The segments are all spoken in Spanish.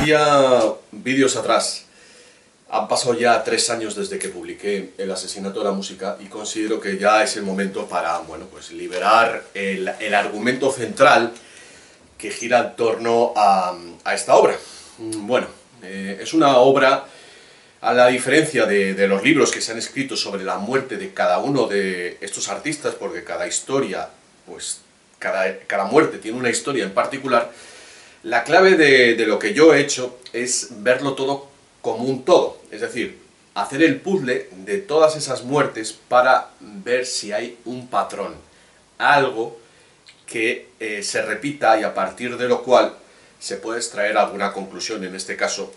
decía vídeos atrás, han pasado ya 3 años desde que publiqué El asesinato de la música y considero que ya es el momento para, bueno, pues liberar el argumento central que gira en torno a esta obra. Bueno, es una obra, a la diferencia de los libros que se han escrito sobre la muerte de cada uno de estos artistas, porque cada historia, pues cada muerte tiene una historia en particular. La clave de lo que yo he hecho es verlo todo como un todo, es decir, hacer el puzzle de todas esas muertes para ver si hay un patrón, algo que se repita y a partir de lo cual se puede extraer alguna conclusión, en este caso,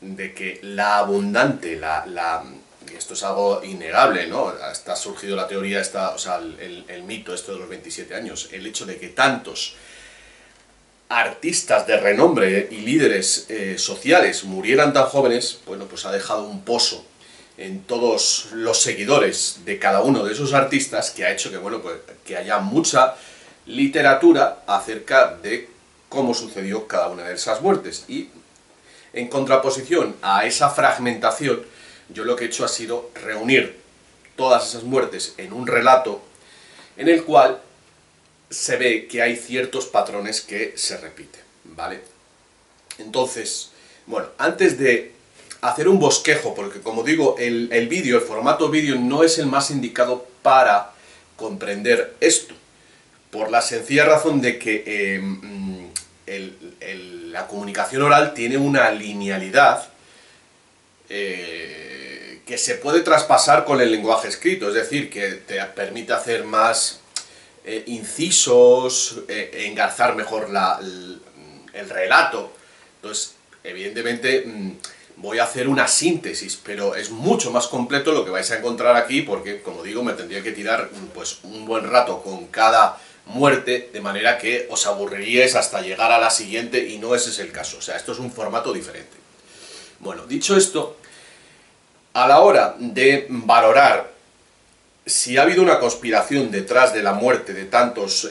de que la abundante, esto es algo innegable, ¿no? Hasta ha surgido la teoría, o sea, el mito esto de los 27 años, el hecho de que tantos artistas de renombre y líderes sociales murieran tan jóvenes, bueno, pues ha dejado un pozo en todos los seguidores de cada uno de esos artistas que ha hecho que, bueno, pues que haya mucha literatura acerca de cómo sucedió cada una de esas muertes. Y en contraposición a esa fragmentación, yo lo que he hecho ha sido reunir todas esas muertes en un relato en el cual se ve que hay ciertos patrones que se repiten, ¿vale? Entonces, bueno, antes de hacer un bosquejo, porque como digo, el formato vídeo no es el más indicado para comprender esto, por la sencilla razón de que la comunicación oral tiene una linealidad que se puede traspasar con el lenguaje escrito, es decir, que te permite hacer más incisos, engarzar mejor el relato. Entonces, evidentemente, voy a hacer una síntesis, pero es mucho más completo lo que vais a encontrar aquí, porque, como digo, me tendría que tirar pues un buen rato con cada muerte, de manera que os aburriríais hasta llegar a la siguiente, y no ese es el caso. O sea, esto es un formato diferente. Bueno, dicho esto, a la hora de valorar si ha habido una conspiración detrás de la muerte de tantos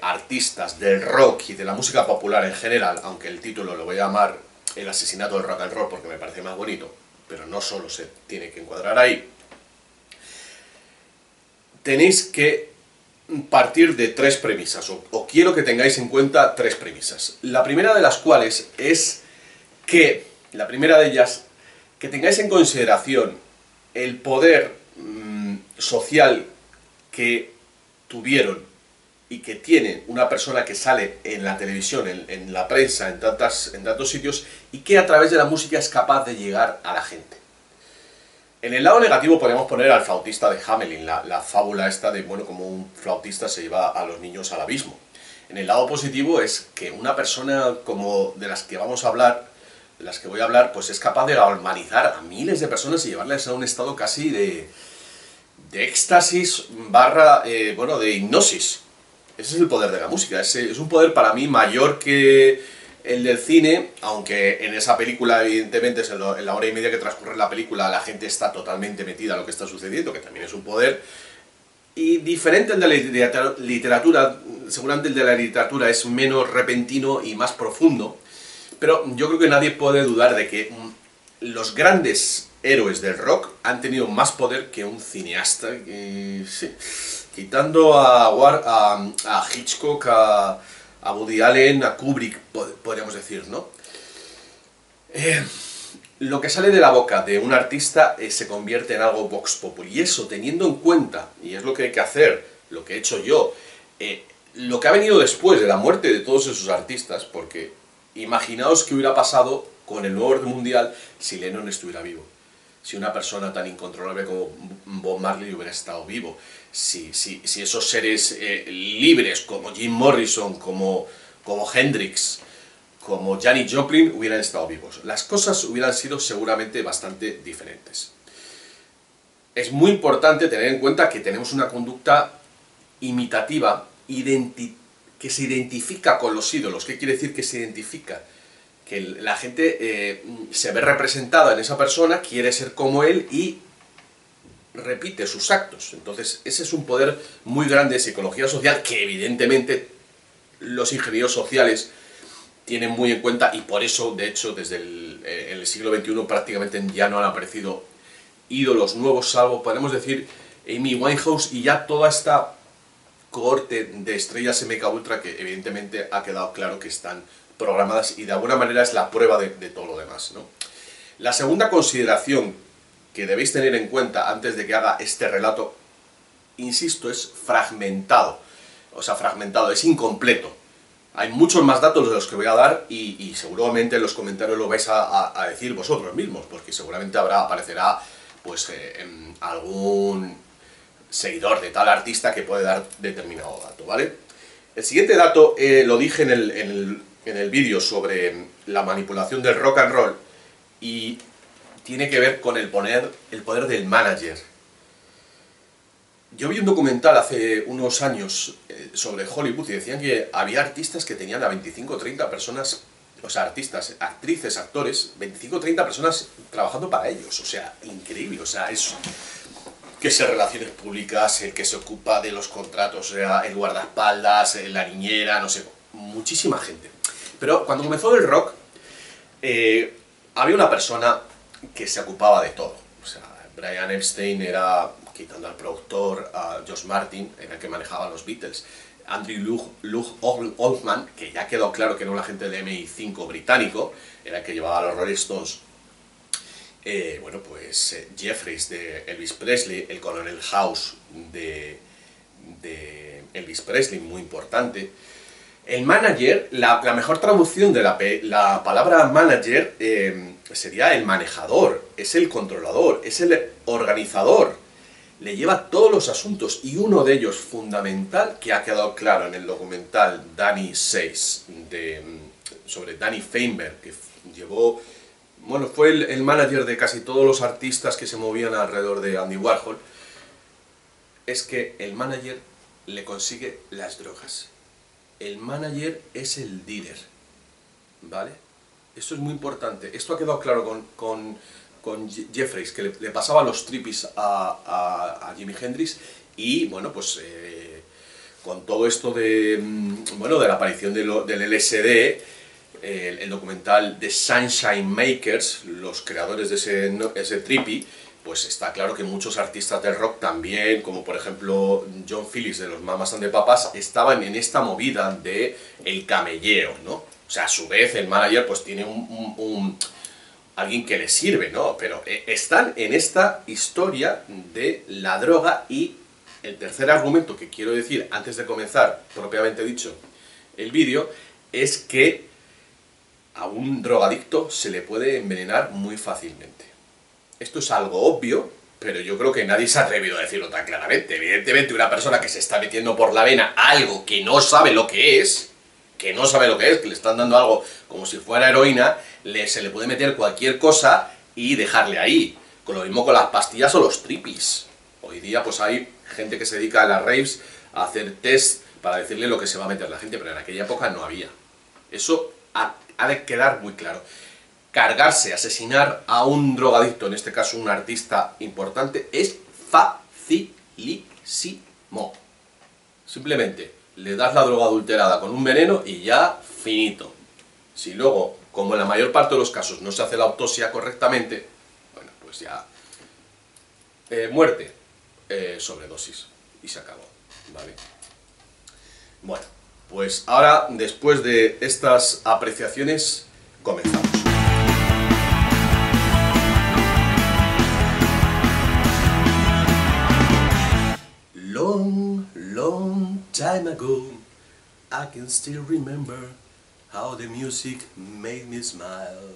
artistas del rock y de la música popular en general, aunque el título lo voy a llamar El asesinato del rock and roll porque me parece más bonito, pero no solo se tiene que encuadrar ahí, tenéis que partir de 3 premisas, o quiero que tengáis en cuenta 3 premisas. La primera de las cuales es que, la primera de ellas, que tengáis en consideración el poder social que tuvieron y que tiene una persona que sale en la televisión, en la prensa, en tantos sitios, y que a través de la música es capaz de llegar a la gente. En el lado negativo podemos poner al flautista de Hamelin, la fábula esta de, bueno, como un flautista se lleva a los niños al abismo. En el lado positivo es que una persona como de las que vamos a hablar, de las que voy a hablar, pues es capaz de galvanizar a miles de personas y llevarles a un estado casi de éxtasis barra, bueno, de hipnosis. Ese es el poder de la música. Es un poder para mí mayor que el del cine, aunque en esa película, evidentemente, en la hora y media que transcurre la película, la gente está totalmente metida en lo que está sucediendo, que también es un poder. Y diferente al de la literatura, seguramente el de la literatura es menos repentino y más profundo, pero yo creo que nadie puede dudar de que los grandes héroes del rock han tenido más poder que un cineasta, sí, quitando a Hitchcock, a Woody Allen, a Kubrick, podríamos decir, ¿no? Lo que sale de la boca de un artista se convierte en algo vox populi, y eso teniendo en cuenta, y es lo que hay que hacer, lo que he hecho yo, lo que ha venido después de la muerte de todos esos artistas, porque imaginaos qué hubiera pasado con el nuevo orden mundial si Lennon estuviera vivo. Si una persona tan incontrolable como Bob Marley hubiera estado vivo, si esos seres libres como Jim Morrison, como Hendrix, como Janis Joplin hubieran estado vivos, las cosas hubieran sido seguramente bastante diferentes. Es muy importante tener en cuenta que tenemos una conducta imitativa que se identifica con los ídolos. ¿Qué quiere decir que se identifica? Que la gente se ve representada en esa persona, quiere ser como él y repite sus actos. Entonces, ese es un poder muy grande de psicología social que, evidentemente, los ingenieros sociales tienen muy en cuenta, y por eso, de hecho, desde en el siglo XXI prácticamente ya no han aparecido ídolos nuevos, salvo, podemos decir, Amy Winehouse y ya toda esta cohorte de estrellas MK Ultra que evidentemente ha quedado claro que están programadas y de alguna manera es la prueba de todo lo demás, ¿no? La segunda consideración que debéis tener en cuenta antes de que haga este relato, insisto, es fragmentado. O sea, fragmentado, es incompleto. Hay muchos más datos de los que voy a dar y seguramente en los comentarios lo vais a decir vosotros mismos, porque seguramente aparecerá pues algún seguidor de tal artista que puede dar determinado dato, ¿vale? El siguiente dato lo dije en el vídeo sobre la manipulación del rock and roll y tiene que ver con el poder del manager. Yo vi un documental hace unos años sobre Hollywood y decían que había artistas que tenían a 25 o 30 personas, o sea, artistas, actrices, actores, 25 o 30 personas trabajando para ellos, o sea, increíble, o sea, es que se relaciones públicas, el que se ocupa de los contratos, o sea, el guardaespaldas, la niñera, no sé, muchísima gente. Pero cuando comenzó el rock, había una persona que se ocupaba de todo, o sea, Brian Epstein era, quitando al productor, a George Martin, era el que manejaba los Beatles, Andrew Loog Oldham, que ya quedó claro que era un agente de MI5 británico, era el que llevaba a los Rolling Stones, bueno, pues Jeffries de Elvis Presley, el Coronel House de Elvis Presley, muy importante. El manager, la mejor traducción de la palabra manager sería el manejador, es el controlador, es el organizador, le lleva todos los asuntos y uno de ellos fundamental que ha quedado claro en el documental Danny Says sobre Danny Feinberg, que llevó, bueno, fue el manager de casi todos los artistas que se movían alrededor de Andy Warhol, es que el manager le consigue las drogas. El manager es el dealer, ¿vale? Esto es muy importante. Esto ha quedado claro con Jeffries, que le pasaba los trippies a Jimi Hendrix y, bueno, pues con todo esto de, bueno, de la aparición del LSD, el documental The Sunshine Makers, los creadores de ese trippy, pues está claro que muchos artistas del rock también, como por ejemplo John Phillips de los Mamas and the Papas, estaban en esta movida de el camelleo, ¿no? O sea, a su vez el manager pues tiene alguien que le sirve, ¿no? Pero están en esta historia de la droga y el tercer argumento que quiero decir antes de comenzar, propiamente dicho, el vídeo, es que a un drogadicto se le puede envenenar muy fácilmente. Esto es algo obvio, pero yo creo que nadie se ha atrevido a decirlo tan claramente. Evidentemente, una persona que se está metiendo por la vena algo que no sabe lo que es, que le están dando algo como si fuera heroína, se le puede meter cualquier cosa y dejarle ahí. Con lo mismo con las pastillas o los trippies. Hoy día pues hay gente que se dedica a las raves a hacer test para decirle lo que se va a meter la gente, pero en aquella época no había. Eso ha de quedar muy claro. Cargarse, asesinar a un drogadicto, en este caso un artista importante, es facilísimo. Simplemente le das la droga adulterada con un veneno y ya finito. Si luego, como en la mayor parte de los casos, no se hace la autopsia correctamente, bueno, pues ya muerte, sobredosis, y se acabó, ¿vale? Bueno, pues ahora, después de estas apreciaciones, comenzamos. Long time ago, I can still remember how the music made me smile.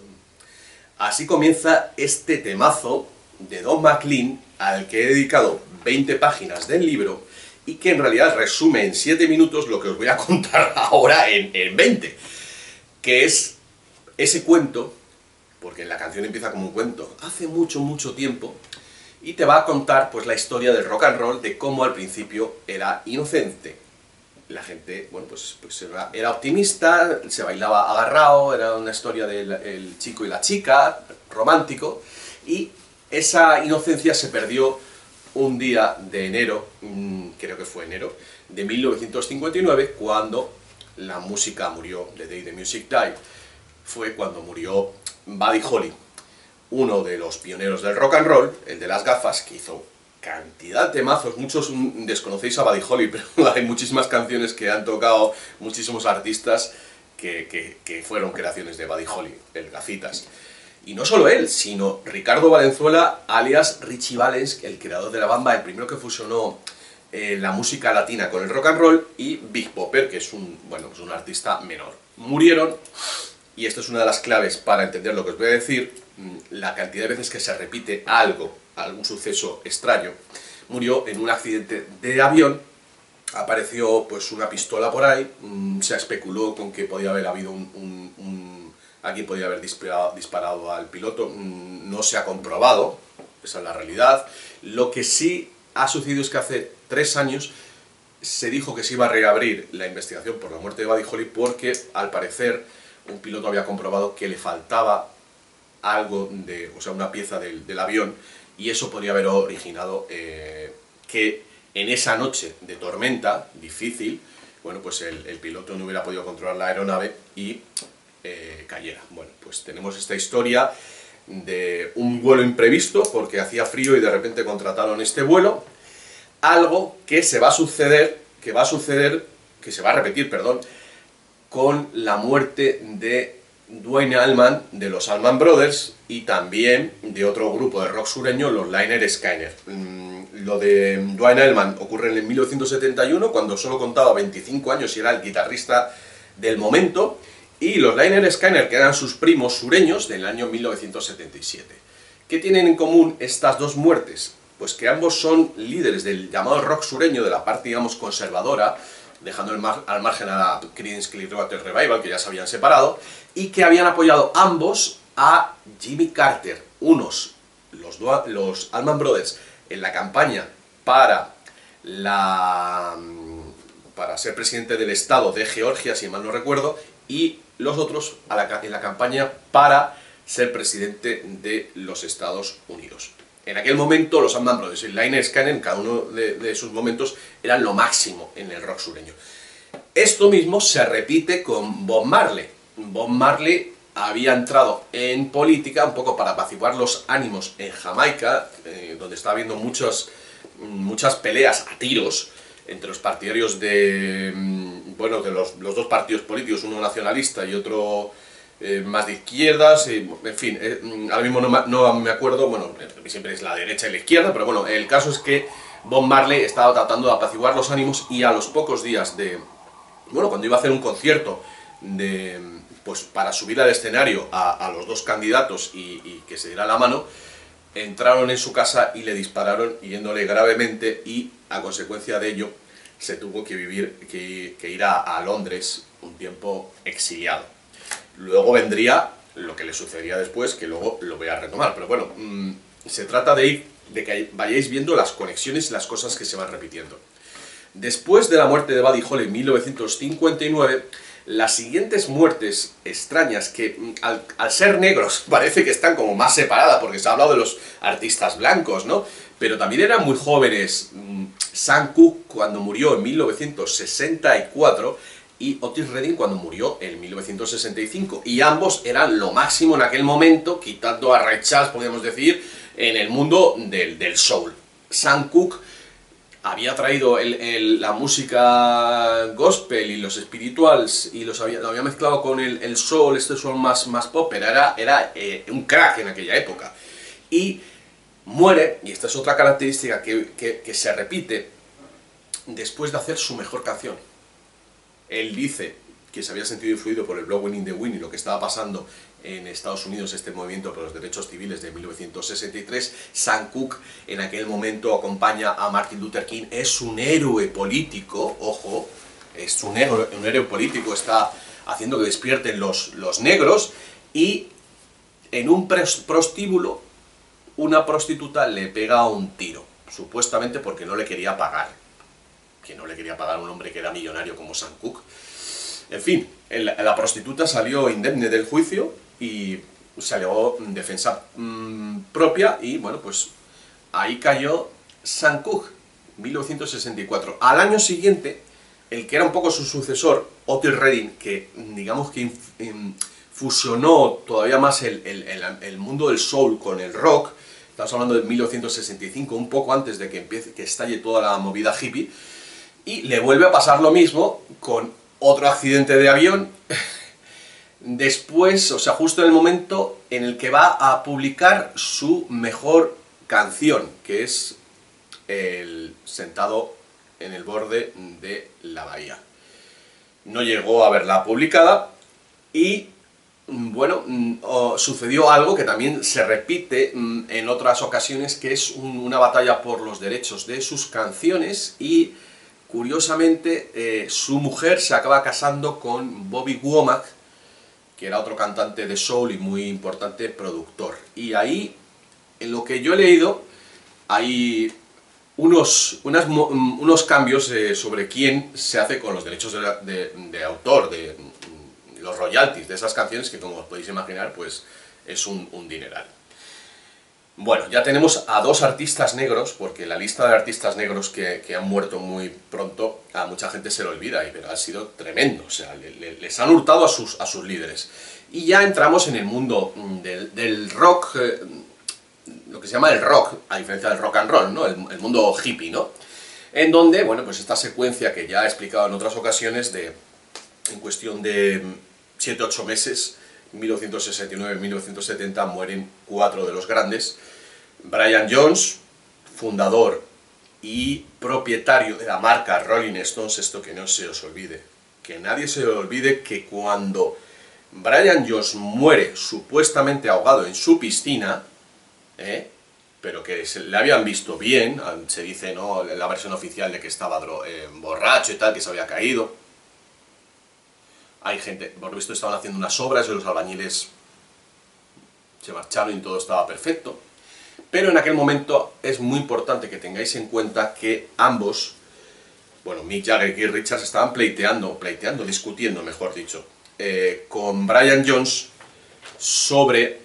Así comienza este temazo de Don McLean, al que he dedicado 20 páginas del libro y que en realidad resume en 7 minutos lo que os voy a contar ahora en 20, que es ese cuento, porque la canción empieza como un cuento, hace mucho tiempo, y te va a contar pues la historia del rock and roll, de cómo al principio era inocente. La gente, bueno, pues era optimista, se bailaba agarrado, era una historia del chico y la chica, romántico, y esa inocencia se perdió un día de enero, creo que fue enero, de 1959, cuando la música murió, The Day the Music Died, fue cuando murió Buddy Holly, uno de los pioneros del rock and roll, el de las gafas, que hizo cantidad de mazos. Muchos desconocéis a Buddy Holly, pero hay muchísimas canciones que han tocado muchísimos artistas que fueron creaciones de Buddy Holly, el Gafitas. Y no solo él, sino Ricardo Valenzuela, alias Richie Valens, el creador de la bamba, el primero que fusionó la música latina con el rock and roll, y Big Popper, que es bueno, pues un artista menor. Murieron, y esto es una de las claves para entender lo que os voy a decir, la cantidad de veces que se repite algún suceso extraño. Murió en un accidente de avión, apareció pues una pistola por ahí, se especuló con que podía haber habido alguien podía haber disparado al piloto, no se ha comprobado, esa es la realidad. Lo que sí ha sucedido es que hace 3 años se dijo que se iba a reabrir la investigación por la muerte de Buddy Holly porque, al parecer, un piloto había comprobado que le faltaba algo o sea, una pieza del avión, y eso podría haber originado que en esa noche de tormenta difícil, bueno, pues el piloto no hubiera podido controlar la aeronave y cayera. Bueno, pues tenemos esta historia de un vuelo imprevisto porque hacía frío y de repente contrataron este vuelo, algo que se va a suceder, que se va a repetir, perdón, con la muerte de Duane Allman, de los Allman Brothers, y también de otro grupo de rock sureño, los Lynyrd Skynyrd. Lo de Duane Allman ocurre en 1971, cuando solo contaba 25 años y era el guitarrista del momento, y los Lynyrd Skynyrd, que eran sus primos sureños, del año 1977. ¿Qué tienen en común estas dos muertes? Pues que ambos son líderes del llamado rock sureño, de la parte, digamos, conservadora, dejando al margen a la Creedence Clearwater Revival, que ya se habían separado, y que habían apoyado ambos a Jimmy Carter, los Allman Brothers, en la campaña para ser presidente del estado de Georgia, si mal no recuerdo, y los otros en la campaña para ser presidente de los Estados Unidos. En aquel momento los Allman Brothers y Lynyrd Skynyrd, en cada uno de sus momentos, eran lo máximo en el rock sureño. Esto mismo se repite con Bob Marley. Bob Marley había entrado en política un poco para apaciguar los ánimos en Jamaica, donde estaba habiendo muchas peleas a tiros entre los partidarios de los dos partidos políticos, uno nacionalista y otro más de izquierdas, en fin, ahora mismo no me acuerdo, bueno, siempre es la derecha y la izquierda, pero bueno, el caso es que Bob Marley estaba tratando de apaciguar los ánimos, y a los pocos días cuando iba a hacer un concierto pues para subir al escenario a los dos candidatos y que se diera la mano, entraron en su casa y le dispararon, hiriéndole gravemente, y a consecuencia de ello se tuvo que ir a Londres un tiempo exiliado. Luego vendría lo que le sucedería después, que luego lo voy a retomar, pero bueno, se trata de que vayáis viendo las conexiones y las cosas que se van repitiendo. Después de la muerte de Buddy Holly en 1959, las siguientes muertes extrañas, que al ser negros parece que están como más separadas, porque se ha hablado de los artistas blancos, ¿no? Pero también eran muy jóvenes. Sam Cooke, cuando murió en 1964, y Otis Redding, cuando murió en 1965, y ambos eran lo máximo en aquel momento, quitando a Ray Charles, podríamos decir, en el mundo del soul. Sam Cooke había traído la música gospel y los spirituals, y lo había mezclado con el soul, este soul más pop, era un crack en aquella época. Y muere, y esta es otra característica que se repite, después de hacer su mejor canción. Él dice que se había sentido influido por el Blowing in the Wind y lo que estaba pasando en Estados Unidos, este movimiento por los derechos civiles de 1963. Sam Cooke en aquel momento acompaña a Martin Luther King, es un héroe político, ojo, es un héroe político, está haciendo que despierten los negros, y en un prostíbulo una prostituta le pega un tiro, supuestamente porque no le quería pagar. Que no le quería pagar a un hombre que era millonario como Sam Cooke. En fin, la prostituta salió indemne del juicio y se alegó defensa propia, y bueno, pues ahí cayó Sam Cooke, 1964. Al año siguiente el que era un poco su sucesor, Otis Redding, que digamos que fusionó todavía más el mundo del soul con el rock. Estamos hablando de 1965, un poco antes de que empiece, que estalle toda la movida hippie, y le vuelve a pasar lo mismo con otro accidente de avión. Después, o sea, justo en el momento en el que va a publicar su mejor canción, que es el Sentado en el borde de la bahía. No llegó a verla publicada y, bueno, sucedió algo que también se repite en otras ocasiones, que es una batalla por los derechos de sus canciones y, curiosamente, su mujer se acaba casando con Bobby Womack, que era otro cantante de soul y muy importante productor. Y ahí, en lo que yo he leído, hay unos cambios sobre quién se hace con los derechos de autor, de los royalties de esas canciones, que como os podéis imaginar, pues es un dineral. Bueno, ya tenemos a dos artistas negros, porque la lista de artistas negros que han muerto muy pronto, a mucha gente se lo olvida, pero ha sido tremendo, o sea, les han hurtado a sus líderes. Y ya entramos en el mundo del rock, lo que se llama el rock, a diferencia del rock and roll, ¿no? El mundo hippie, ¿no? En donde, bueno, pues esta secuencia que ya he explicado en otras ocasiones, en cuestión de 7-8 meses, 1969-1970, mueren 4 de los grandes. Brian Jones, fundador y propietario de la marca Rolling Stones, esto que no se os olvide, que nadie se olvide que cuando Brian Jones muere supuestamente ahogado en su piscina, pero que le habían visto bien, se dice, ¿no?, la versión oficial de que estaba borracho y tal, que se había caído. Hay gente, por lo visto estaban haciendo unas obras y los albañiles se marcharon y todo estaba perfecto. Pero en aquel momento es muy importante que tengáis en cuenta que ambos, bueno, Mick Jagger y Keith Richards, estaban discutiendo, mejor dicho, con Brian Jones sobre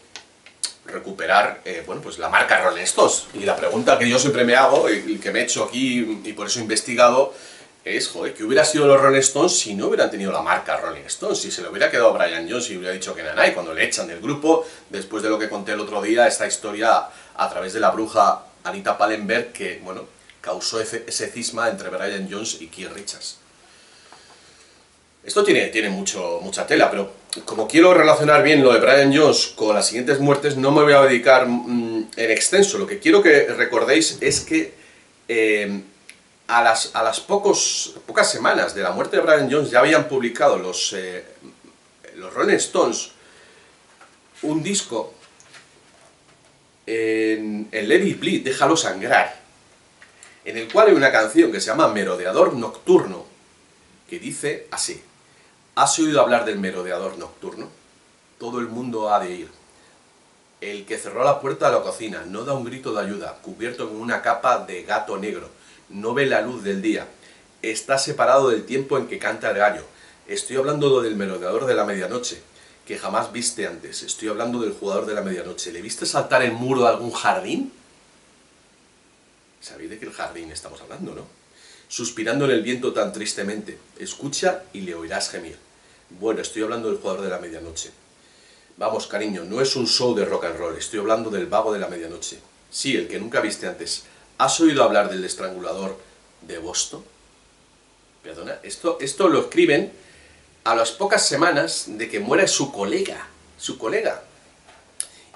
recuperar, bueno, pues la marca Rolling Stones. Y la pregunta que yo siempre me hago, y que me he hecho aquí, y por eso he investigado, es, joder, ¿qué hubiera sido los Rolling Stones si no hubieran tenido la marca Rolling Stones? Si se le hubiera quedado a Brian Jones y hubiera dicho que nanay, cuando le echan del grupo, después de lo que conté el otro día, esta historia a través de la bruja Anita Pallenberg, que, bueno, causó ese cisma entre Brian Jones y Keith Richards. Esto tiene mucha tela, pero como quiero relacionar bien lo de Brian Jones con las siguientes muertes, no me voy a dedicar en extenso. Lo que quiero que recordéis es que a las pocas semanas de la muerte de Brian Jones ya habían publicado los Rolling Stones un disco en el Let It Bleed, Déjalo Sangrar, en el cual hay una canción que se llama Merodeador Nocturno, que dice así: ¿has oído hablar del merodeador nocturno? Todo el mundo ha de ir. El que cerró la puerta de la cocina no da un grito de ayuda, cubierto con una capa de gato negro, no ve la luz del día, está separado del tiempo en que canta el gallo. Estoy hablando del merodeador de la medianoche, que jamás viste antes. Estoy hablando del jugador de la medianoche. ¿Le viste saltar el muro de algún jardín? ¿Sabéis de qué jardín estamos hablando, no? Suspirando en el viento tan tristemente. Escucha y le oirás gemir. Bueno, estoy hablando del jugador de la medianoche. Vamos, cariño, no es un show de rock and roll. Estoy hablando del vago de la medianoche. Sí, el que nunca viste antes. ¿Has oído hablar del estrangulador de Boston? Perdona, esto lo escriben a las pocas semanas de que muera su colega.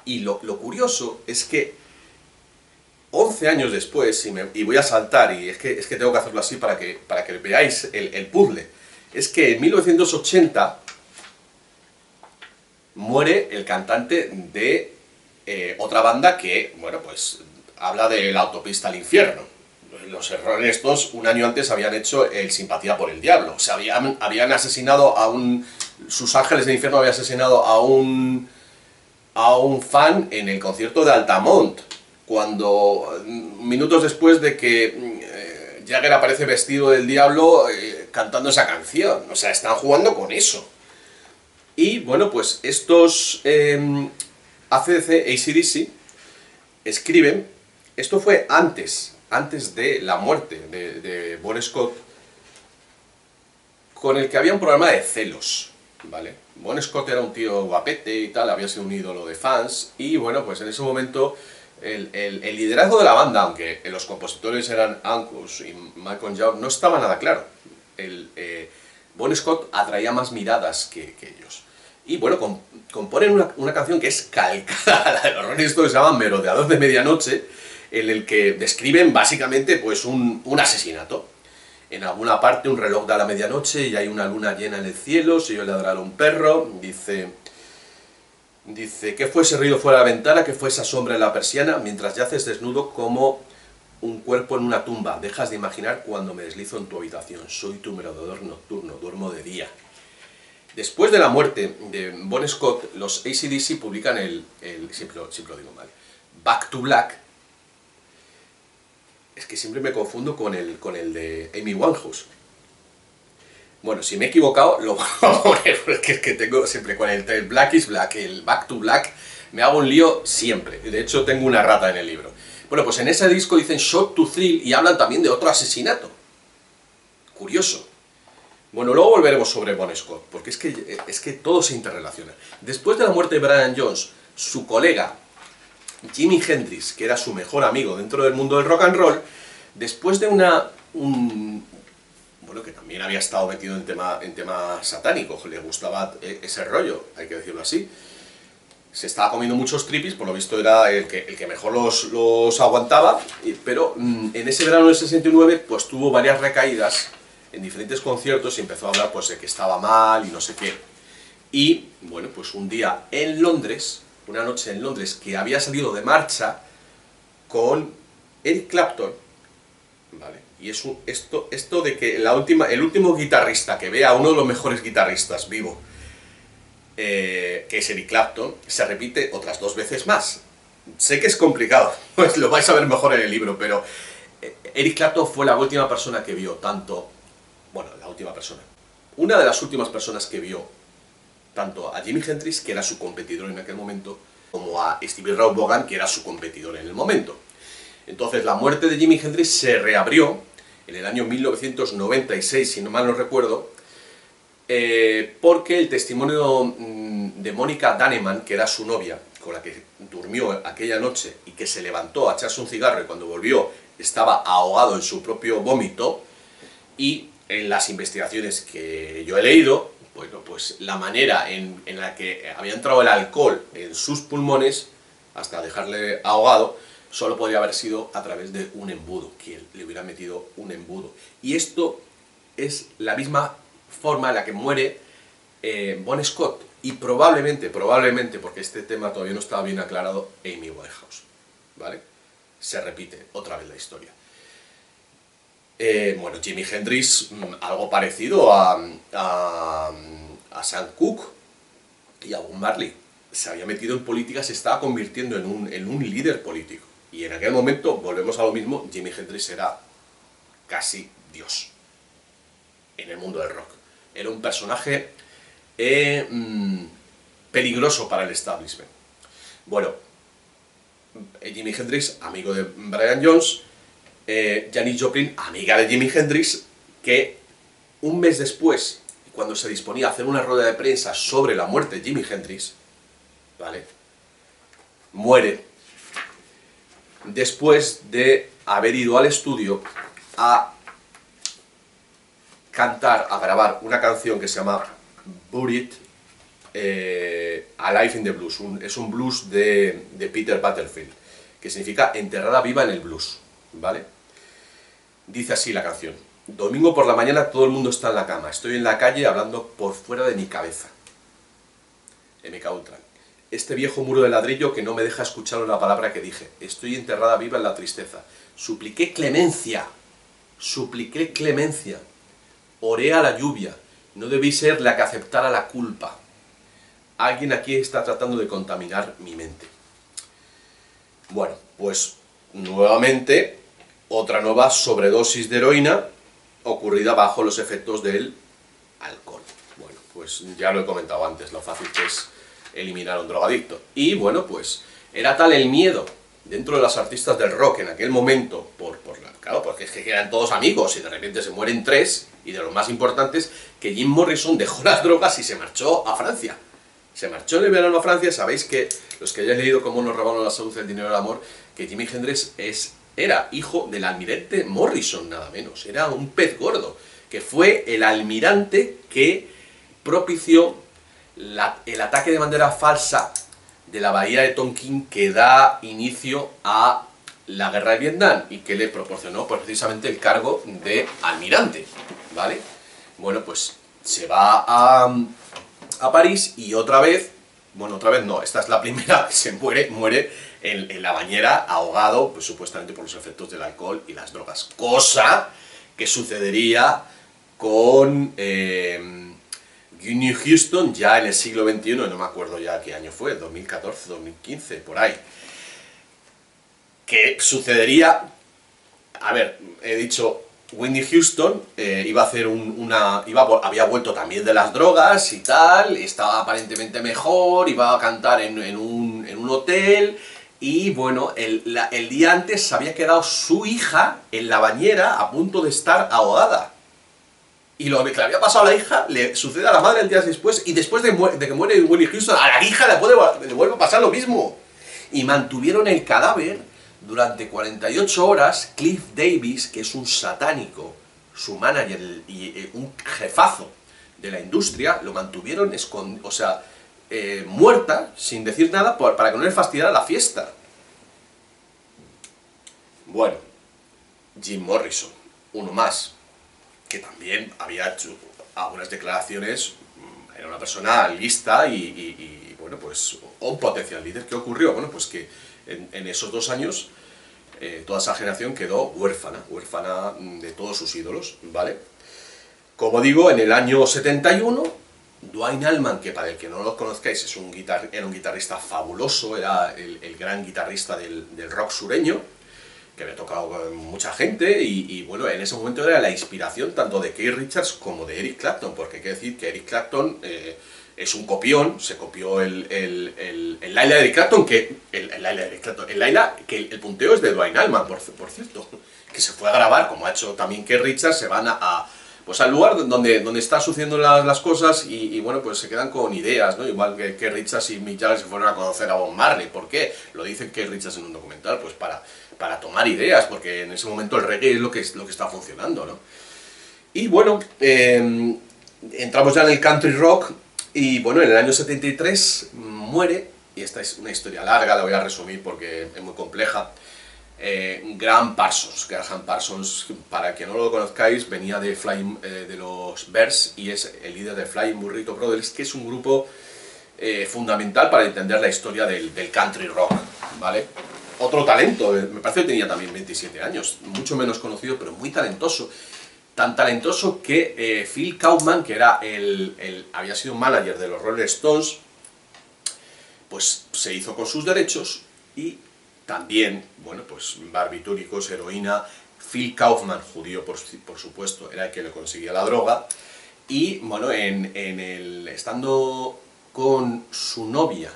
Y lo curioso es que 11 años después, y voy a saltar, y es que tengo que hacerlo así para que veáis el puzzle, es que en 1980 muere el cantante de otra banda que, bueno, pues habla de la autopista al infierno. Los Rolling Stones un año antes habían hecho el Simpatía por el Diablo, o sea, habían asesinado a Sus Ángeles del Infierno había asesinado a un fan en el concierto de Altamont, cuando minutos después de que Jagger aparece vestido del diablo cantando esa canción. O sea, están jugando con eso. Y bueno, pues estos AC/DC, AC/DC, escriben, esto fue antes de la muerte de Bon Scott, con el que había un problema de celos, ¿vale? Bon Scott era un tío guapete y tal, había sido un ídolo de fans, y bueno, pues en ese momento el liderazgo de la banda, aunque los compositores eran Angus y Malcolm Young, no estaba nada claro. Bon Scott atraía más miradas que ellos. Y bueno, componen una canción que es calcada a la de los Rolling Stones, se llama Merodeador de Medianoche, en el que describen básicamente pues un asesinato. En alguna parte un reloj da la medianoche y hay una luna llena en el cielo, se oye ladrar a un perro, dice, ¿qué fue ese ruido fuera de la ventana? ¿Qué fue esa sombra en la persiana? Mientras yaces desnudo como un cuerpo en una tumba, dejas de imaginar cuando me deslizo en tu habitación, soy tu merodeador nocturno, duermo de día. Después de la muerte de Bon Scott, los AC/DC publican siempre lo digo mal, Back to Black. Es que siempre me confundo con el de Amy Winehouse. Bueno, si me he equivocado, lo voy a poner, porque es que tengo siempre con el Black is Black, el Back to Black, me hago un lío siempre. De hecho, tengo una rata en el libro. Bueno, pues en ese disco dicen Shot to Thrill y hablan también de otro asesinato. Curioso. Bueno, luego volveremos sobre Bon Scott, porque es que todo se interrelaciona. Después de la muerte de Brian Jones, su colega Jimi Hendrix, que era su mejor amigo dentro del mundo del rock and roll, después de bueno, que también había estado metido en tema satánico, le gustaba ese rollo, hay que decirlo así, se estaba comiendo muchos tripis, por lo visto era el que mejor los aguantaba, pero en ese verano del 69 pues tuvo varias recaídas en diferentes conciertos y empezó a hablar pues de que estaba mal y no sé qué. Y bueno, pues un día en Londres, una noche en Londres, que había salido de marcha con Eric Clapton, ¿vale? Y esto de que el último guitarrista que vea a uno de los mejores guitarristas vivo, que es Eric Clapton, se repite otras 2 veces más. Sé que es complicado, pues lo vais a ver mejor en el libro, pero Eric Clapton fue la última persona que vio una de las últimas personas que vio tanto a Jimi Hendrix, que era su competidor en aquel momento, como a Stevie Ray Vaughan, que era su competidor en el momento. Entonces la muerte de Jimi Hendrix se reabrió en el año 1996, si no mal no recuerdo, porque el testimonio de Mónica Danneman, que era su novia, con la que durmió aquella noche y que se levantó a echarse un cigarro y cuando volvió estaba ahogado en su propio vómito, y en las investigaciones que yo he leído, bueno, pues la manera en la que había entrado el alcohol en sus pulmones hasta dejarle ahogado, solo podría haber sido a través de un embudo, que le hubiera metido un embudo. Y esto es la misma forma en la que muere Bon Scott, y probablemente, porque este tema todavía no estaba bien aclarado, Amy Winehouse, ¿vale? Se repite otra vez la historia. Bueno, Jimi Hendrix, algo parecido a Sam Cooke y a Bob Marley. Se había metido en política, se estaba convirtiendo en un líder político. Y en aquel momento, volvemos a lo mismo, Jimi Hendrix era casi Dios en el mundo del rock. Era un personaje peligroso para el establishment. Bueno, Jimi Hendrix, amigo de Brian Jones, Janis Joplin, amiga de Jimi Hendrix, que un mes después, cuando se disponía a hacer una rueda de prensa sobre la muerte de Jimi Hendrix, ¿vale?, muere después de haber ido al estudio a cantar, a grabar una canción que se llama Buried Alive in the Blues. Es un blues de Peter Butterfield, que significa enterrada viva en el blues, ¿vale? Dice así la canción: domingo por la mañana todo el mundo está en la cama, estoy en la calle hablando por fuera de mi cabeza. MK Ultra. Este viejo muro de ladrillo que no me deja escuchar una palabra que dije. Estoy enterrada viva en la tristeza. Supliqué clemencia. Supliqué clemencia. Oré a la lluvia. No debí ser la que aceptara la culpa. Alguien aquí está tratando de contaminar mi mente. Bueno, pues nuevamente otra nueva sobredosis de heroína ocurrida bajo los efectos del alcohol. Bueno, pues ya lo he comentado antes, lo fácil que es eliminar a un drogadicto. Y bueno, pues era tal el miedo dentro de las artistas del rock en aquel momento, claro, porque es que eran todos amigos y de repente se mueren tres, y de los más importantes, que Jim Morrison dejó las drogas y se marchó a Francia. Se marchó en el verano a Francia. Sabéis que, los que hayáis leído Cómo nos robaron la salud, el dinero y el amor, que Jimi Hendrix era hijo del almirante Morrison, nada menos. Era un pez gordo, que fue el almirante que propició el ataque de bandera falsa de la bahía de Tonkin, que da inicio a la guerra de Vietnam y que le proporcionó pues, precisamente el cargo de almirante, ¿vale? Bueno, pues se va a París y otra vez, bueno, otra vez no, esta es la primera que se muere en la bañera, ahogado, pues supuestamente por los efectos del alcohol y las drogas, cosa que sucedería con Whitney Houston ya en el siglo XXI, no me acuerdo ya qué año fue, 2014, 2015, por ahí. Que sucedería, a ver, he dicho, Whitney Houston iba a hacer había vuelto también de las drogas y tal, estaba aparentemente mejor, iba a cantar en un hotel, y bueno, el día antes se había quedado su hija en la bañera a punto de estar ahogada. Y lo que le había pasado a la hija le sucede a la madre el día después, y después de que muere Whitney Houston, a la hija le vuelve a pasar lo mismo. Y mantuvieron el cadáver durante 48 horas. Cliff Davis, que es un satánico, su manager y un jefazo de la industria, lo mantuvieron muerta, sin decir nada, para que no le fastidiara la fiesta. Bueno, Jim Morrison, uno más, que también había hecho algunas declaraciones, era una persona lista y bueno, pues un potencial líder. ¿Qué ocurrió? Bueno, pues que en esos 2 años toda esa generación quedó huérfana de todos sus ídolos, ¿vale? Como digo, en el año 71, Duane Allman, que para el que no lo conozcáis era un guitarrista fabuloso, era el gran guitarrista del rock sureño, que había tocado con mucha gente, y bueno, en ese momento era la inspiración tanto de Keith Richards como de Eric Clapton, porque hay que decir que Eric Clapton es un copión, se copió el Laila de Eric Clapton, el Laila, que el punteo es de Duane Allman, por cierto, que se fue a grabar, como ha hecho también Keith Richards, se van pues al lugar donde está sucediendo las cosas, y bueno, pues se quedan con ideas, ¿no? Igual que Keith Richards y Mick Jagger se fueron a conocer a Bob Marley. ¿Por qué? Lo dice Keith Richards en un documental, pues para tomar ideas, porque en ese momento el reggae es lo que está funcionando, ¿no? Y bueno, entramos ya en el country rock, y bueno, en el año 73 muere, y esta es una historia larga, la voy a resumir porque es muy compleja. Graham Parsons, para que no lo conozcáis, venía de los Bears y es el líder de Flying Burrito Brothers, que es un grupo fundamental para entender la historia del country rock, ¿vale? Otro talento, me parece que tenía también 27 años, mucho menos conocido, pero muy talentoso. Tan talentoso que Phil Kaufman, que era había sido manager de los Rolling Stones, pues se hizo con sus derechos, y también, bueno, pues barbitúricos, heroína. Phil Kaufman, judío por supuesto, era el que le conseguía la droga, y bueno, estando con su novia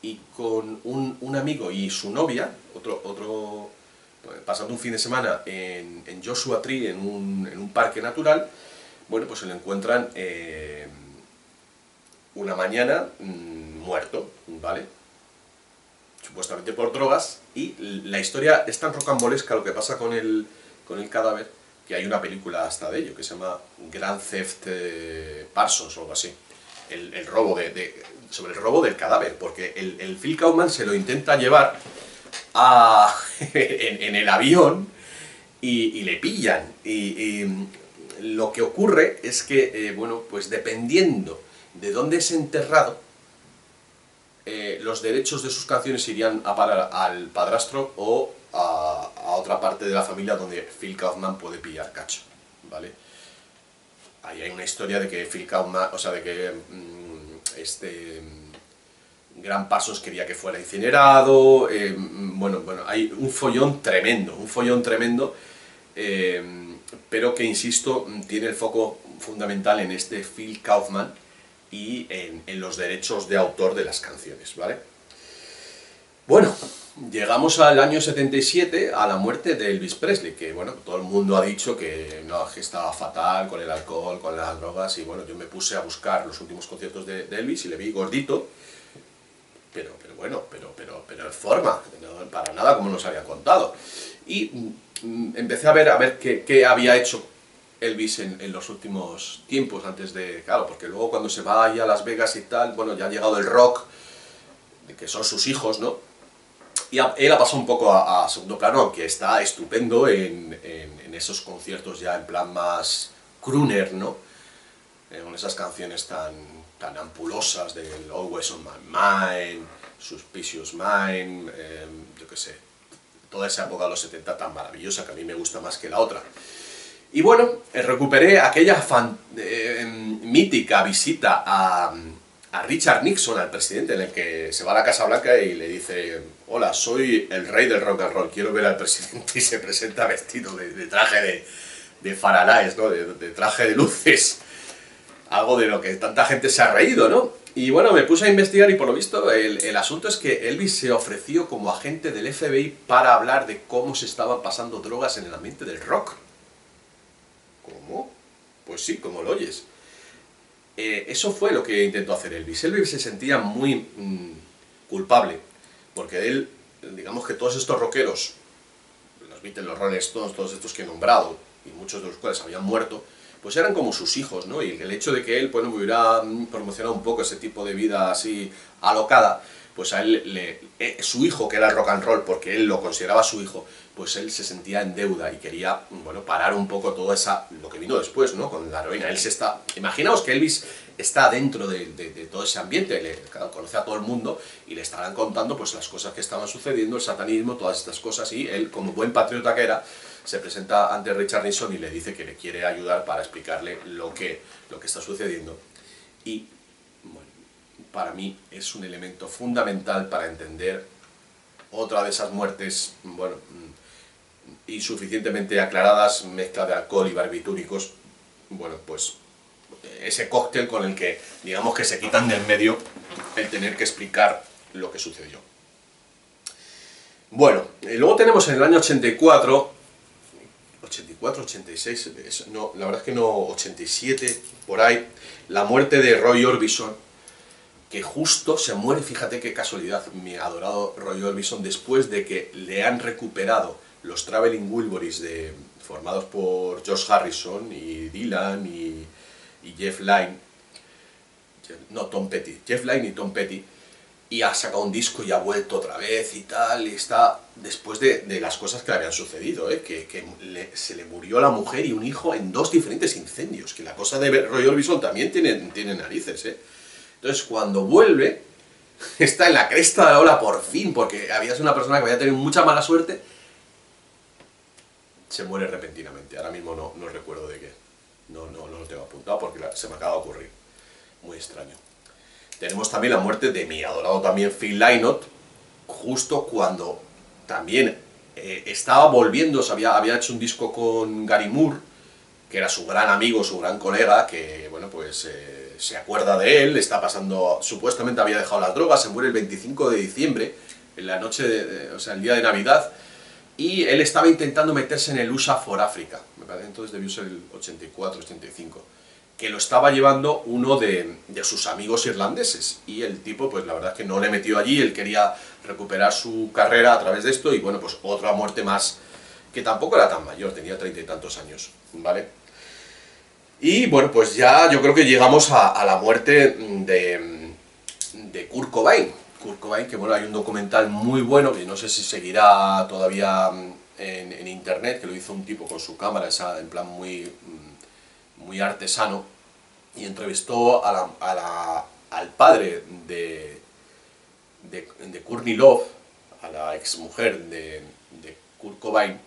y con un amigo y su novia, pasando un fin de semana en Joshua Tree, en un parque natural, bueno, pues se lo encuentran una mañana muerto, ¿vale? Supuestamente por drogas, y la historia es tan rocambolesca lo que pasa con el cadáver, que hay una película hasta de ello, que se llama Grand Theft Parsons o algo así, sobre el robo del cadáver, porque el Phil Kaufman se lo intenta llevar en el avión, y le pillan, y lo que ocurre es que, bueno, pues dependiendo de dónde es enterrado, los derechos de sus canciones irían a parar al padrastro o a otra parte de la familia donde Phil Kaufman puede pillar cacho, ¿vale? Ahí hay una historia de que Phil Kaufman, o sea, de que Graham Parsons quería que fuera incinerado, bueno, hay un follón tremendo, pero que, insisto, tiene el foco fundamental en este Phil Kaufman y en los derechos de autor de las canciones, ¿vale? Bueno, llegamos al año 77, a la muerte de Elvis Presley, que bueno, todo el mundo ha dicho que, no, que estaba fatal con el alcohol, con las drogas, y bueno, yo me puse a buscar los últimos conciertos de Elvis y le vi gordito, pero bueno, pero en forma, no, para nada como nos habían contado. Y empecé a ver qué había hecho Elvis en los últimos tiempos, antes de, claro, porque luego cuando se va allá a Las Vegas y tal, bueno, ya ha llegado el rock, que son sus hijos, ¿no? Y él ha pasado un poco a segundo plano, aunque está estupendo en esos conciertos ya en plan más crooner, ¿no? Con esas canciones tan ampulosas del Always on My Mind, Suspicious Mind, yo qué sé, toda esa época de los 70 tan maravillosa que a mí me gusta más que la otra. Y bueno, recuperé aquella mítica visita a Richard Nixon, al presidente, en el que se va a la Casa Blanca y le dice: hola, soy el rey del rock and roll, quiero ver al presidente, y se presenta vestido de traje de faralaes, ¿no? de traje de luces, algo de lo que tanta gente se ha reído, ¿no? Y bueno, me puse a investigar y por lo visto el asunto es que Elvis se ofreció como agente del FBI para hablar de cómo se estaban pasando drogas en el ambiente del rock. ¿Cómo? Pues sí, como lo oyes. Eso fue lo que intentó hacer Elvis. Elvis se sentía muy culpable, porque él, digamos que todos estos rockeros, los Beatles, los Rolling Stones, todos estos que he nombrado, y muchos de los cuales habían muerto, pues eran como sus hijos, ¿no? Y el hecho de que él, pues, hubiera promocionado un poco ese tipo de vida así alocada, pues a él, su hijo, que era el rock and roll, porque él lo consideraba su hijo, pues él se sentía en deuda y quería, bueno, parar un poco todo lo que vino después, ¿no? Con la heroína. Imaginaos que Elvis está dentro de todo ese ambiente, claro, conoce a todo el mundo y le estarán contando pues las cosas que estaban sucediendo, el satanismo, todas estas cosas, y él, como buen patriota que era, se presenta ante Richard Nixon y le dice que le quiere ayudar para explicarle lo que está sucediendo. Y, bueno, para mí es un elemento fundamental para entender otra de esas muertes, bueno, insuficientemente aclaradas, mezcla de alcohol y barbitúricos, bueno, pues ese cóctel con el que, digamos, que se quitan del medio el tener que explicar lo que sucedió. Bueno, luego tenemos en el año 84, 86, no, la verdad es que no, 87, por ahí, la muerte de Roy Orbison, que justo se muere, fíjate qué casualidad, mi adorado Roy Orbison, después de que le han recuperado los Traveling Wilburys formados por George Harrison y Dylan y Jeff Lynne, no, Tom Petty, Jeff Lynne y Tom Petty, y ha sacado un disco y ha vuelto otra vez y tal, y está después de las cosas que le habían sucedido, se le murió la mujer y un hijo en 2 diferentes incendios, que la cosa de Roy Orbison también tiene narices, Entonces, cuando vuelve, está en la cresta de la ola por fin, porque había sido una persona que había tenido mucha mala suerte, se muere repentinamente. Ahora mismo no recuerdo de qué. No lo tengo apuntado porque se me acaba de ocurrir. Muy extraño. Tenemos también la muerte de mi adorado también Phil Lynott, justo cuando también estaba volviendo, había hecho un disco con Gary Moore, que era su gran amigo, su gran colega, que, bueno, pues se acuerda de él, está pasando, supuestamente había dejado las drogas, se muere el 25 de diciembre, en la noche, o sea, el día de Navidad, y él estaba intentando meterse en el USA for Africa, me parece, entonces debió ser el 84, 85, que lo estaba llevando uno de sus amigos irlandeses, y el tipo, pues la verdad es que no le metió allí, él quería recuperar su carrera a través de esto, y bueno, pues otra muerte más, que tampoco era tan mayor, tenía 30 y tantos años, ¿vale? Y bueno, pues ya yo creo que llegamos a la muerte de Kurt Cobain. Kurt Cobain, que bueno, hay un documental muy bueno, que no sé si seguirá todavía en internet, que lo hizo un tipo con su cámara, en plan muy artesano, y entrevistó al padre de Courtney Love, a la exmujer de Kurt Cobain,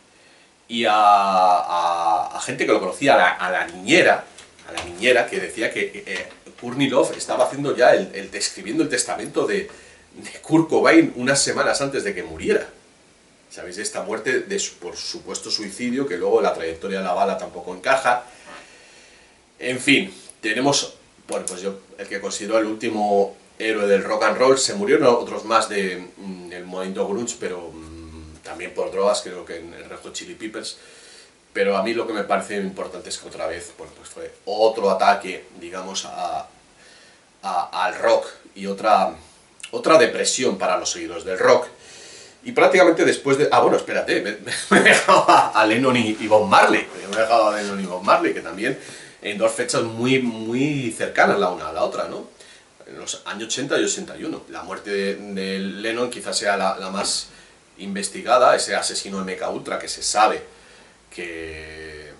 y a gente que lo conocía, a la niñera, que decía que Courtney Love estaba haciendo ya escribiendo el testamento de Kurt Cobain unas semanas antes de que muriera. ¿Sabéis? Esta muerte por supuesto suicidio, que luego la trayectoria de la bala tampoco encaja. En fin, tenemos, bueno, pues yo el que considero el último héroe del rock and roll. Se murieron otros más del movimiento grunge, pero también por drogas, creo que en Red Hot Chili Peppers. Pero a mí lo que me parece importante es que otra vez, bueno, pues fue otro ataque, digamos, al rock y otra depresión para los seguidores del rock. Y prácticamente después de... Ah, bueno, espérate, me he dejado a Lennon y Bob Marley. Me he dejado a Lennon y Bob Marley, que también en dos fechas muy cercanas la una a la otra, ¿no? En los años 80 y 81. La muerte de Lennon quizás sea la más investigada, ese asesino de MK Ultra que se sabe que...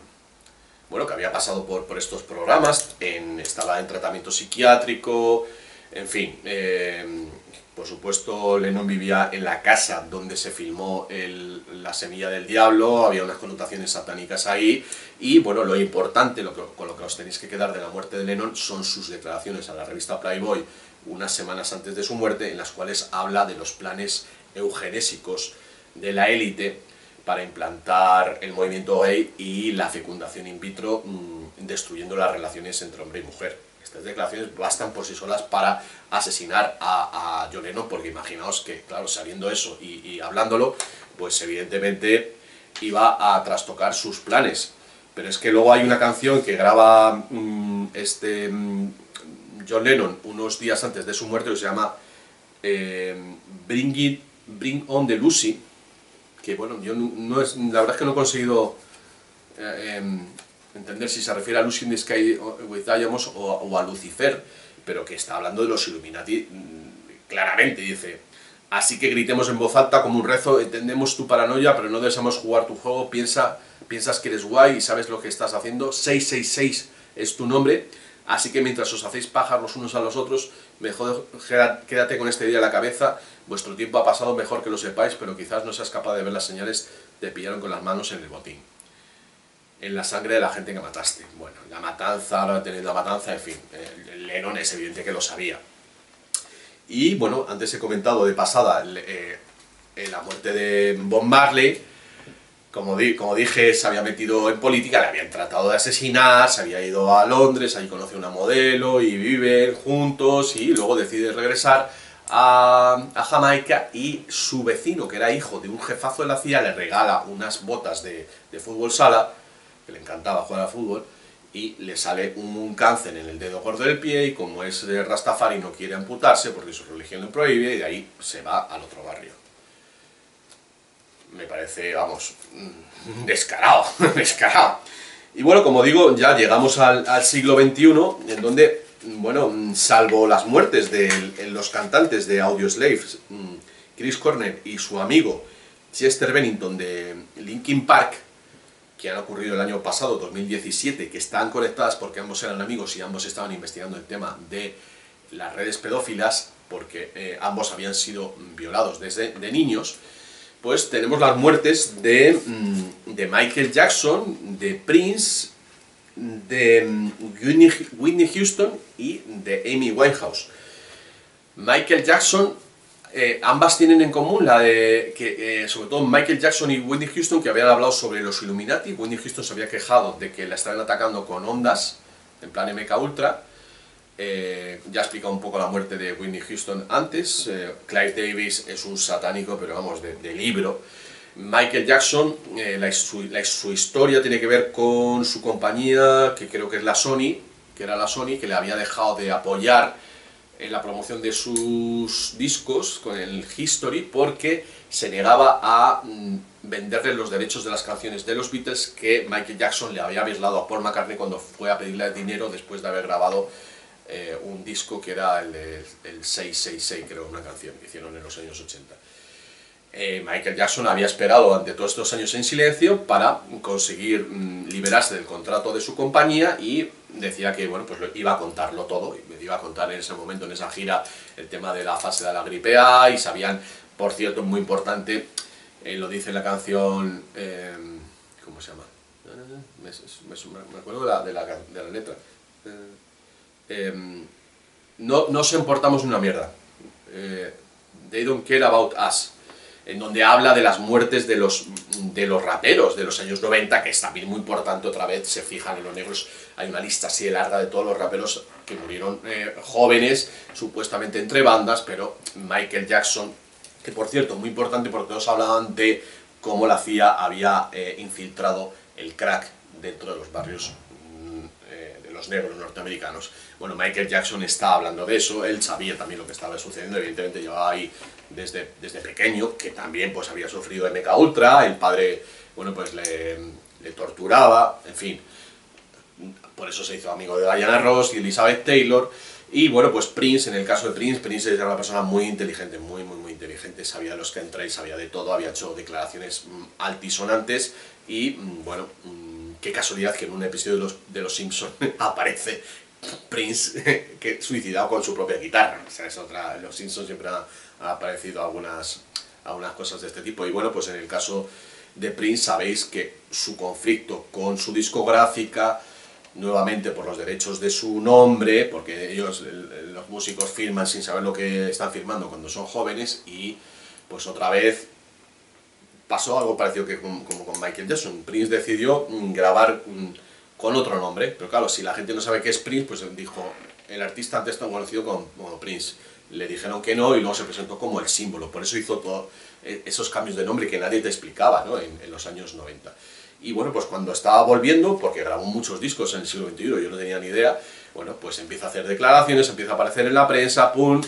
Bueno, que había pasado por estos programas, estaba en tratamiento psiquiátrico, en fin... Por supuesto, Lennon vivía en la casa donde se filmó La Semilla del Diablo, había unas connotaciones satánicas ahí, y bueno, lo importante, con lo que os tenéis que quedar de la muerte de Lennon, son sus declaraciones a la revista Playboy unas semanas antes de su muerte, en las cuales habla de los planes eugenésicos de la élite para implantar el movimiento gay y la fecundación in vitro, destruyendo las relaciones entre hombre y mujer. Estas declaraciones bastan por sí solas para asesinar a John Lennon, porque imaginaos que, claro, sabiendo eso y hablándolo, pues evidentemente iba a trastocar sus planes. Pero es que luego hay una canción que graba John Lennon unos días antes de su muerte, que se llama Bring On The Lucy, que bueno, yo la verdad es que no he conseguido entender si se refiere a Lucy in the Sky with Diamonds o a Lucifer, pero que está hablando de los Illuminati claramente. Dice: así que gritemos en voz alta como un rezo, entendemos tu paranoia, pero no deseamos jugar tu juego, piensas que eres guay y sabes lo que estás haciendo, 666 es tu nombre, así que mientras os hacéis pajas los unos a los otros, mejor quédate con este día en la cabeza, vuestro tiempo ha pasado, mejor que lo sepáis, pero quizás no seas capaz de ver las señales, te pillaron con las manos en el botín. En la sangre de la gente que mataste. Bueno, la matanza, ahora tenéis la matanza, en fin, Lennon es evidente que lo sabía. Y bueno, antes he comentado de pasada la muerte de Bob Marley. Como dije, se había metido en política, le habían tratado de asesinar, se había ido a Londres, ahí conoce a una modelo y viven juntos, y luego decide regresar a Jamaica, y su vecino, que era hijo de un jefazo de la CIA, le regala unas botas de fútbol sala, que le encantaba jugar al fútbol, y le sale un cáncer en el dedo gordo del pie, y como es Rastafari no quiere amputarse porque su religión lo prohíbe, y de ahí se va al otro barrio. Me parece, vamos, descarado, descarado. Y bueno, como digo, ya llegamos al siglo XXI, en donde, bueno, salvo las muertes de los cantantes de Audioslave, Chris Cornell y su amigo Chester Bennington de Linkin Park, que han ocurrido el año pasado, 2017, que están conectadas porque ambos eran amigos y ambos estaban investigando el tema de las redes pedófilas, porque ambos habían sido violados desde niños. Pues tenemos las muertes de Michael Jackson, de Prince, de Whitney Houston y de Amy Winehouse. Michael Jackson, ambas tienen en común la de que, sobre todo Michael Jackson y Whitney Houston, que habían hablado sobre los Illuminati. Whitney Houston se había quejado de que la estaban atacando con ondas, en plan MK Ultra. Ya he explicado un poco la muerte de Whitney Houston antes. Clive Davis es un satánico, pero vamos, de libro. Michael Jackson, su historia tiene que ver con su compañía, que creo que es la Sony, que le había dejado de apoyar en la promoción de sus discos con el History, porque se negaba a venderle los derechos de las canciones de los Beatles que Michael Jackson le había aislado a Paul McCartney cuando fue a pedirle dinero después de haber grabado un disco que era el 666, creo, una canción que hicieron en los años 80. Michael Jackson había esperado durante todos estos años en silencio para conseguir liberarse del contrato de su compañía, y decía que bueno, pues iba a contarlo todo, y iba a contar en ese momento, en esa gira, el tema de la fase de la gripe A, y sabían, por cierto, muy importante, lo dice en la canción, ¿cómo se llama? Me acuerdo de la letra. No nos importamos una mierda. They don't care about us. en donde habla de las muertes de los raperos de los años 90, que es también muy importante. Otra vez se fijan en los negros, hay una lista así de larga de todos los raperos que murieron jóvenes, supuestamente entre bandas, pero Michael Jackson, que por cierto, muy importante porque todos hablaban de cómo la CIA había infiltrado el crack dentro de los barrios de los negros norteamericanos. Bueno, Michael Jackson está hablando de eso, él sabía también lo que estaba sucediendo, evidentemente llevaba ahí desde pequeño, que también pues había sufrido MKUltra, el padre, bueno, pues le torturaba, en fin. Por eso se hizo amigo de Diana Ross y Elizabeth Taylor. Y bueno, pues Prince, en el caso de Prince era una persona muy inteligente, muy inteligente, sabía los que entra y sabía de todo, había hecho declaraciones altisonantes y, bueno, qué casualidad que en un episodio de Los Simpsons aparece Prince que suicidado con su propia guitarra. O sea, es otra, Los Simpsons siempre han aparecido algunas cosas de este tipo. Y bueno, pues en el caso de Prince sabéis que su conflicto con su discográfica, nuevamente por los derechos de su nombre, porque ellos, los músicos, firman sin saber lo que están firmando cuando son jóvenes, y pues otra vez pasó algo parecido que como con Michael Jackson. Prince decidió grabar con otro nombre, pero claro, si la gente no sabe qué es Prince, pues dijo, el artista antes tan conocido como Prince. Le dijeron que no y luego se presentó como el símbolo, por eso hizo todos esos cambios de nombre que nadie te explicaba, ¿no? en los años 90. Y bueno, pues cuando estaba volviendo, porque grabó muchos discos en el siglo XXI, yo no tenía ni idea, bueno, pues empieza a hacer declaraciones, empieza a aparecer en la prensa, ¡pum!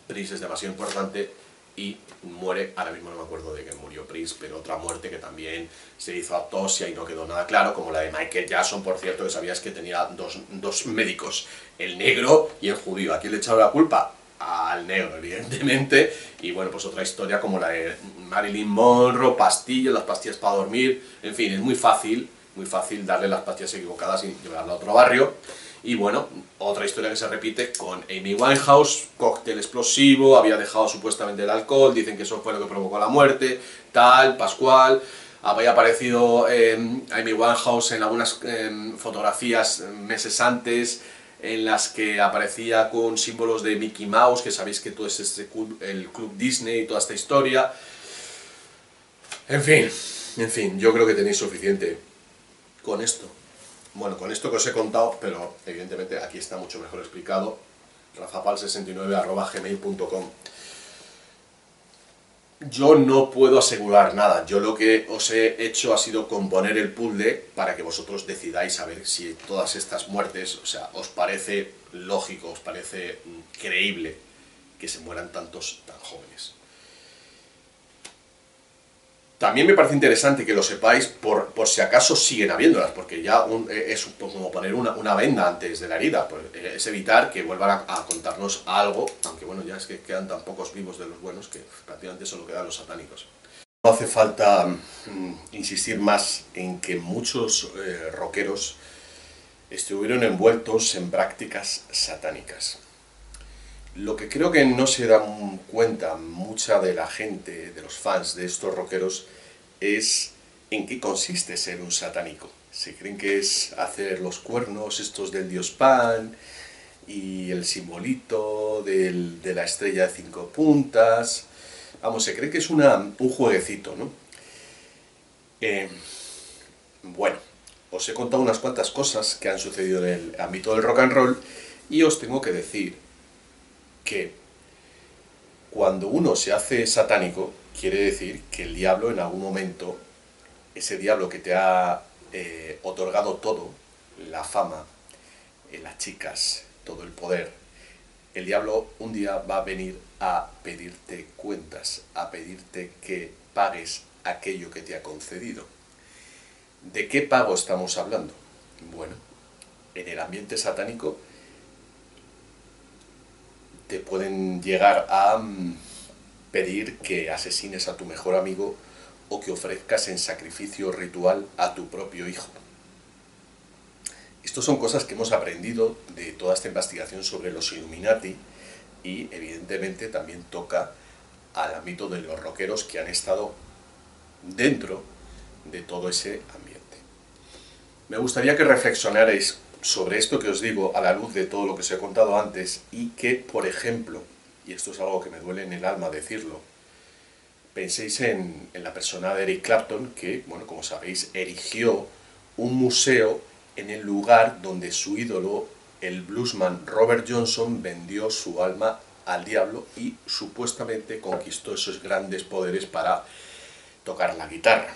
Prince es demasiado importante y muere, ahora mismo no me acuerdo de que murió Prince, pero otra muerte que también se hizo autopsia y no quedó nada claro, como la de Michael Jackson, por cierto, que sabías que tenía dos médicos, el negro y el judío. ¿A quién le echaron la culpa? Al negro, evidentemente. Y bueno, pues otra historia como la de Marilyn Monroe, pastillas, las pastillas para dormir, en fin, es muy fácil darle las pastillas equivocadas y llevarla a otro barrio. Y bueno, otra historia que se repite con Amy Winehouse, cóctel explosivo, había dejado supuestamente el alcohol, dicen que eso fue lo que provocó la muerte, tal, Pascual. Había aparecido Amy Winehouse en algunas fotografías meses antes, en las que aparecía con símbolos de Mickey Mouse, que sabéis que todo es el Club Disney y toda esta historia. En fin, yo creo que tenéis suficiente con esto. Bueno, con esto que os he contado, pero evidentemente aquí está mucho mejor explicado, rafapal69@gmail.com. Yo no puedo asegurar nada, yo lo que os he hecho ha sido componer el puzzle para que vosotros decidáis a ver si todas estas muertes, o sea, os parece lógico, os parece creíble que se mueran tantos tan jóvenes. También me parece interesante que lo sepáis por si acaso siguen habiéndolas, porque ya es como poner una venda antes de la herida, pues, es evitar que vuelvan a contarnos algo, aunque bueno, ya es que quedan tan pocos vivos de los buenos que prácticamente solo quedan los satánicos. No hace falta insistir más en que muchos rockeros estuvieron envueltos en prácticas satánicas. Lo que creo que no se dan cuenta mucha de la gente, de los fans de estos rockeros, es en qué consiste ser un satánico. Se creen que es hacer los cuernos estos del dios Pan y el simbolito de la estrella de 5 puntas. Vamos, se cree que es un jueguecito, ¿no? Bueno, os he contado unas cuantas cosas que han sucedido en el ámbito del rock and roll y os tengo que decir que cuando uno se hace satánico, quiere decir que el diablo en algún momento, ese diablo que te ha otorgado todo, la fama, las chicas, todo el poder, el diablo un día va a venir a pedirte cuentas, a pedirte que pagues aquello que te ha concedido. ¿De qué pago estamos hablando? Bueno, en el ambiente satánico te pueden llegar a pedir que asesines a tu mejor amigo o que ofrezcas en sacrificio ritual a tu propio hijo. Estas son cosas que hemos aprendido de toda esta investigación sobre los Illuminati y evidentemente también toca al ámbito de los rockeros que han estado dentro de todo ese ambiente. Me gustaría que reflexionarais sobre esto que os digo a la luz de todo lo que os he contado antes y que, por ejemplo, y esto es algo que me duele en el alma decirlo, penséis en la persona de Eric Clapton, que, bueno, como sabéis, erigió un museo en el lugar donde su ídolo, el bluesman Robert Johnson, vendió su alma al diablo y supuestamente conquistó esos grandes poderes para tocar la guitarra.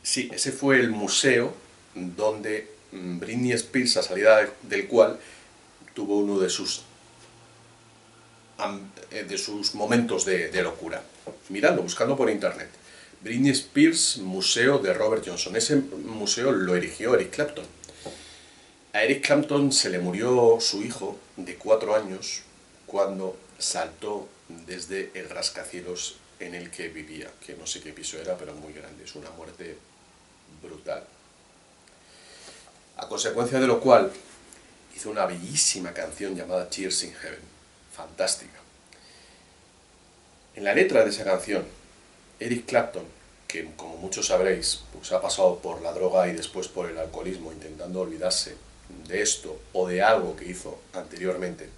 Sí, ese fue el museo donde Britney Spears, a salida del cual tuvo uno de sus momentos de locura. Mirando, buscando por internet. Britney Spears, Museo de Robert Johnson. Ese museo lo erigió Eric Clapton. A Eric Clapton se le murió su hijo de 4 años cuando saltó desde el rascacielos en el que vivía, que no sé qué piso era, pero muy grande. Es una muerte brutal. A consecuencia de lo cual hizo una bellísima canción llamada Tears in Heaven. Fantástica. En la letra de esa canción, Eric Clapton, que como muchos sabréis, pues ha pasado por la droga y después por el alcoholismo intentando olvidarse de esto o de algo que hizo anteriormente,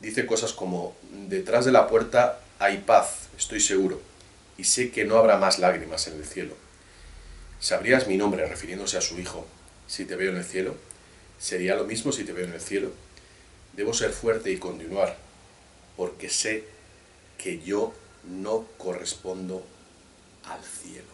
dice cosas como: detrás de la puerta hay paz, estoy seguro, y sé que no habrá más lágrimas en el cielo. ¿Sabrías mi nombre refiriéndose a su hijo si te veo en el cielo? ¿Sería lo mismo si te veo en el cielo? Debo ser fuerte y continuar, porque sé que yo no correspondo al cielo.